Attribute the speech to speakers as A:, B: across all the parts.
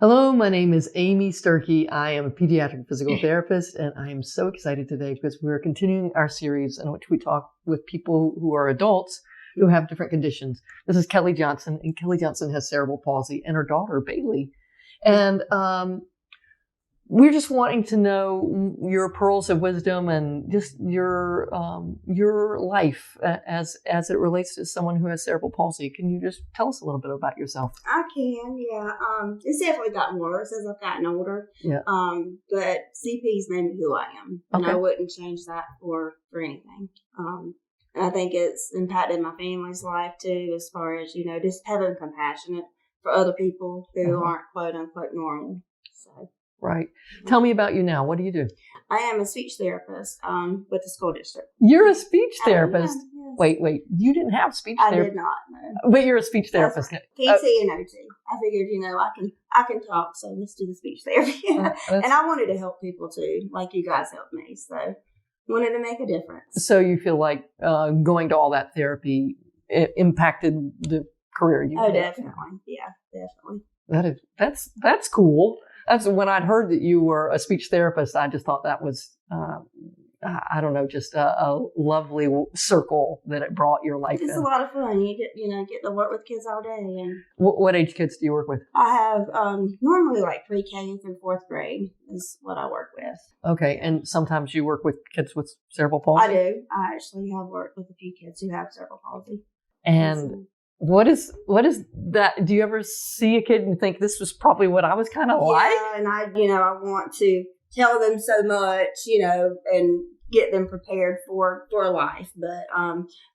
A: Hello, my name is Amy Sturkey. I am a pediatric physical therapist, and I am so excited today because we're continuing our series in which we talk with people who are adults who have different conditions. This is Kelly Johnson, and Kelly Johnson has cerebral palsy, and her daughter, Bailey. And we're just wanting to know your pearls of wisdom and just your life as it relates to someone who has cerebral palsy. Can you just tell us a little bit about yourself?
B: I can, yeah. It's definitely gotten worse as I've gotten older.
A: Yeah.
B: But CP's made me who I am, and I wouldn't change that for anything. And I think it's impacted my family's life too, as far as just having compassion for other people who aren't quote unquote normal. So.
A: Right. Tell me about you now. What do you do?
B: I am a speech therapist with the school district.
A: You're a speech therapist?
B: Yes.
A: Wait. You didn't have speech therapy?
B: I did not, no.
A: But you're a speech therapist.
B: Right. PT and OT. I figured, I can talk, so let's do the speech therapy. And I wanted to help people too, like you guys helped me. So wanted to make a difference.
A: So you feel like going to all that therapy impacted the career you had?
B: Oh, definitely. Yeah, definitely.
A: That's cool. That's when I'd heard that you were a speech therapist. I just thought that was, I don't know, just a lovely circle that it brought your life
B: It's
A: in.
B: a lot of fun. You get to work with kids all day. And
A: what age kids do you work with?
B: I have normally like pre-K through fourth grade is what I work with.
A: Okay, and sometimes you work with kids with cerebral palsy?
B: I do. I actually have worked with a few kids who have cerebral palsy.
A: And what is that? Do you ever see a kid and think this was probably what I was kind of like?
B: Yeah, and I want to tell them so much, and get them prepared for life. But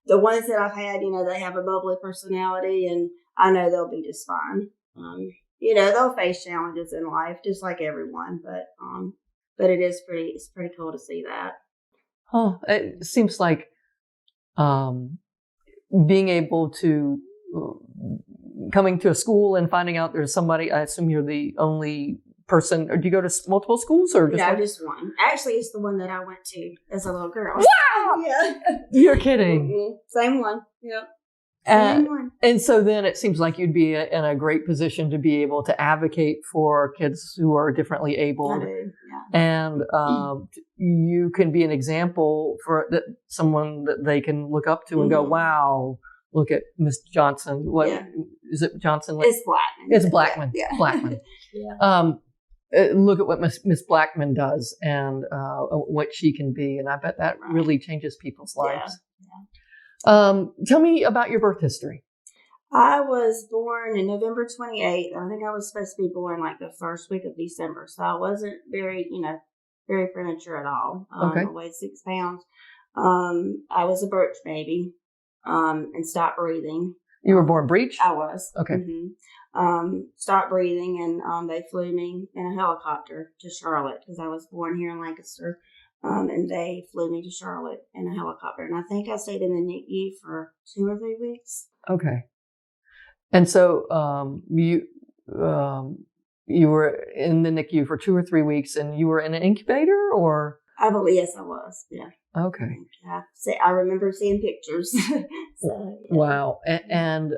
B: the ones that I've had, they have a bubbly personality, and I know they'll be just fine. They'll face challenges in life just like everyone, but it's pretty cool to see that.
A: Huh. It seems like being able to coming to a school and finding out there's somebody. I assume you're the only person, or do you go to multiple schools or just one?
B: Just one? Actually, it's the one that I went to as a little girl.
A: Wow!
B: Yeah.
A: You're kidding.
B: Mm-hmm. Same one. Yep. Same one.
A: And so then it seems like you'd be in a great position to be able to advocate for kids who are differently abled.
B: I do. Yeah.
A: And you can be an example for someone that they can look up to and go, wow, look at Miss Johnson. What is it, Johnson?
B: It's Blackman.
A: It's Blackman.
B: Yeah.
A: Blackman.
B: Yeah.
A: Look at what Miss Blackman does and what she can be. And I bet that really changes people's lives. Yeah. Tell me about your birth history.
B: I was born in November 28th. I think I was supposed to be born like the first week of December. So I wasn't very premature at all. I weighed 6 pounds. I was a birch baby and stopped breathing.
A: You were born breech?
B: I was.
A: Okay.
B: Mm-hmm. Stopped breathing, and they flew me in a helicopter to Charlotte because I was born here in Lancaster. And they flew me to Charlotte in a helicopter. And I think I stayed in the NICU for 2 or 3 weeks.
A: Okay. And so you were in the NICU for 2 or 3 weeks, and you were in an incubator, or?
B: I believe, yes, I was. Yeah.
A: Okay.
B: I remember seeing pictures. So, yeah.
A: Wow. And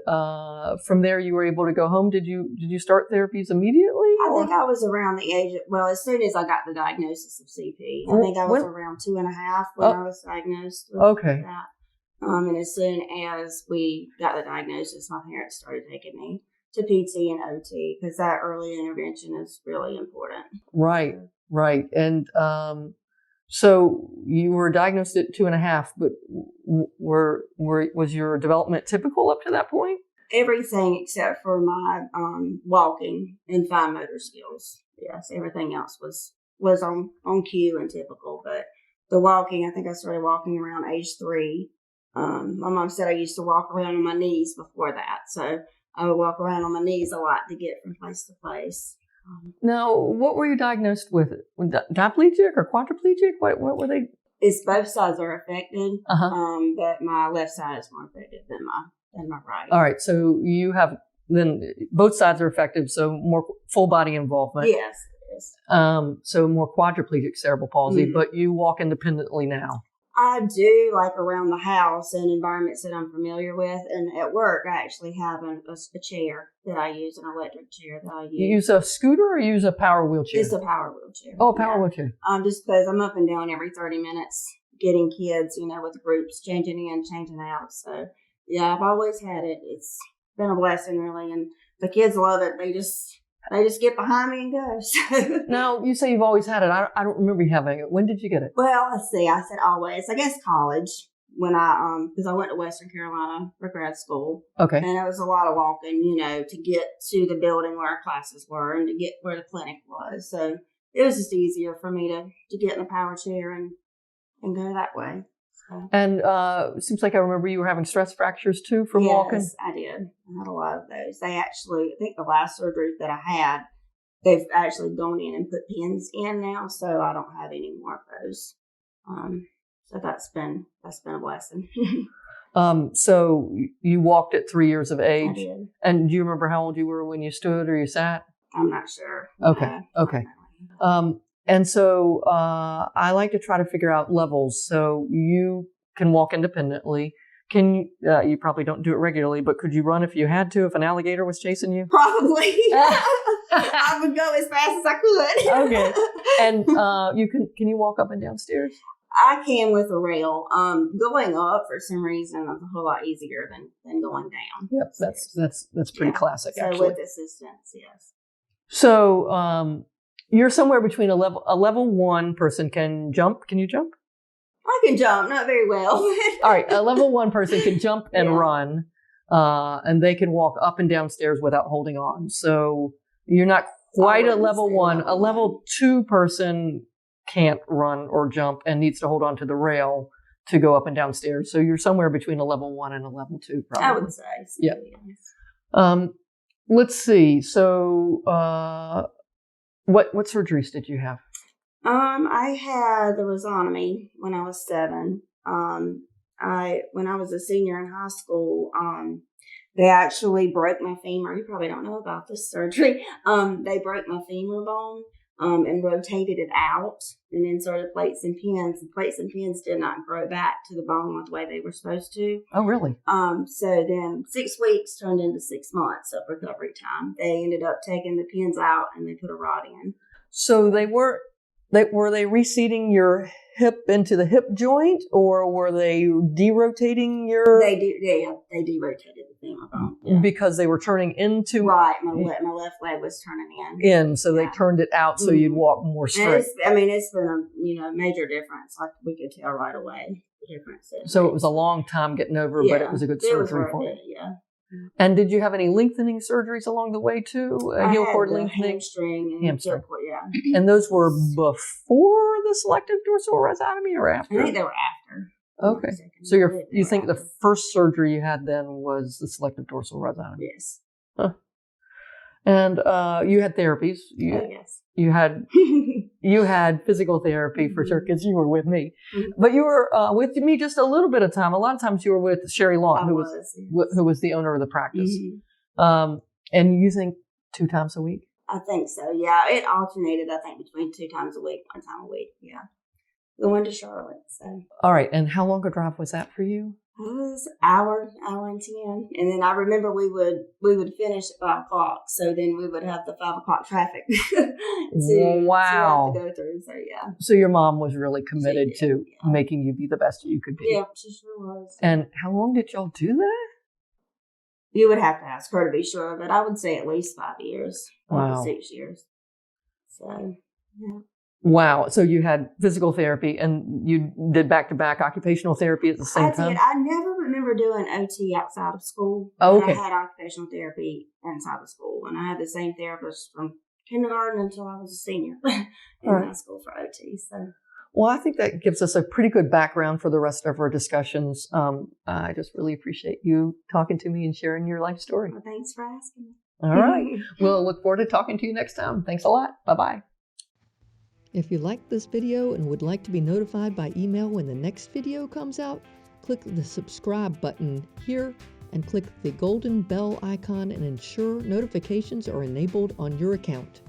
A: from there, you were able to go home. Did you start therapies immediately?
B: I think I was around the age as soon as I got the diagnosis of CP. I think I was around 2.5 when I was diagnosed with that. And as soon as we got the diagnosis, my parents started taking me to PT and OT because that early intervention is really important.
A: Right. And so you were diagnosed at 2.5, but was your development typical up to that point?
B: Everything except for my walking and fine motor skills. Yes, everything else was on cue and typical. But the walking, I think I started walking around age 3. My mom said I used to walk around on my knees before that. So I would walk around on my knees a lot to get from place to place.
A: Now, what were you diagnosed with? Diplegic or quadriplegic? What were they?
B: It's both sides are affected, but my left side is more affected than my right.
A: All right, so you have then both sides are affected, so more full body involvement.
B: Yes, it is.
A: So more quadriplegic cerebral palsy, but you walk independently now.
B: I do like around the house and environments that I'm familiar with. And at work, I actually have a chair that I use, an electric chair that I use.
A: You use a scooter or you use a power wheelchair?
B: It's a power wheelchair.
A: Oh, power wheelchair.
B: Just because I'm up and down every 30 minutes getting kids, with groups changing in, changing out. So, yeah, I've always had it. It's been a blessing, really. And the kids love it. They just get behind me and go. So.
A: Now, you say you've always had it. I don't remember you having it. When did you get it?
B: Well, let's see. I said always. I guess college when because I went to Western Carolina for grad school.
A: Okay.
B: And it was a lot of walking, to get to the building where our classes were and to get where the clinic was. So it was just easier for me to get in a power chair and go that way. So.
A: And it seems like I remember you were having stress fractures too from walking.
B: Yes, I did. I had a lot of those. They actually, I think the last surgery that I had, they've actually gone in and put pins in now, so I don't have any more of those. So that's been a blessing.
A: So you walked at 3 years of age.
B: I did.
A: And do you remember how old you were when you stood or you sat?
B: I'm not sure.
A: Okay. Okay. And so I like to try to figure out levels. So you can walk independently. Can you probably don't do it regularly, but could you run if you had to, if an alligator was chasing you?
B: Probably. I would go as fast as I could.
A: Okay. And can you walk up and down stairs?
B: I can with a rail. Going up for some reason is a whole lot easier than going down.
A: Yep, that's pretty classic.
B: So
A: actually,
B: with assistance, yes.
A: So you're somewhere between a level 1 person can jump. Can you jump?
B: I can jump, not very well.
A: All right, a level 1 person can jump and run, and they can walk up and down stairs without holding on. So you're not quite a level 1. A level 2 person can't run or jump and needs to hold on to the rail to go up and down stairs. So you're somewhere between a level 1 and a level 2, probably.
B: I would say. So,
A: yeah.
B: Yes.
A: Let's see. So what surgeries did you have?
B: I had the rhizotomy when I was 7. When I was a senior in high school, they actually broke my femur. You probably don't know about this surgery. They broke my femur bone and rotated it out and inserted plates and pins. The plates and pins did not grow back to the bone the way they were supposed to.
A: Oh, really?
B: So then 6 weeks turned into 6 months of recovery time. They ended up taking the pins out and they put a rod in.
A: So were they reseating your hip into the hip joint, or were they derotating your?
B: They derotated the femur bone. Yeah.
A: Because they were turning into.
B: Right, my left leg was turning
A: so they turned it out so you'd walk more straight.
B: It's been a major difference. Like we could tell right away the difference.
A: So it was a long time getting over, but it was a good surgery for you.
B: Yeah.
A: And did you have any lengthening surgeries along the way too? Heel cord lengthening,
B: hamstring, and
A: hamstring.
B: Yeah.
A: And those were before the selective dorsal rhizotomy or after?
B: I think they were after.
A: Okay. So you think the first surgery you had then was the selective dorsal rhizotomy?
B: Yes.
A: Huh. And you had therapies.
B: Yes.
A: You had physical therapy for sure because you were with me, but you were with me just a little bit of time. A lot of times you were with Sherry Long, who was the owner of the practice. And you think 2 times a week? I
B: think so. Yeah, it alternated. I think between 2 times a week, 1 time a week. Yeah, going to Charlotte. So.
A: All right. And how long a drive was that for you?
B: It was hour and 10, and then I remember we would finish at 5 o'clock. So then we would have the 5 o'clock traffic to have to go through. So yeah.
A: So your mom was really committed to making you be the best you could be.
B: Yeah, she sure was.
A: And how long did y'all do that?
B: You would have to ask her to be sure, but I would say at least 5 years.
A: Wow.
B: 6 years. So yeah.
A: Wow. So you had physical therapy and you did back-to-back occupational therapy at the same time?
B: I did. I never remember doing OT outside of school.
A: Oh, okay.
B: I had occupational therapy inside of school, and I had the same therapist from kindergarten until I was a senior in high school for OT. So.
A: Well, I think that gives us a pretty good background for the rest of our discussions. I just really appreciate you talking to me and sharing your life story.
B: Well, thanks for asking.
A: All right. We'll look forward to talking to you next time. Thanks a lot. Bye-bye. If you liked this video and would like to be notified by email when the next video comes out, click the subscribe button here and click the golden bell icon and ensure notifications are enabled on your account.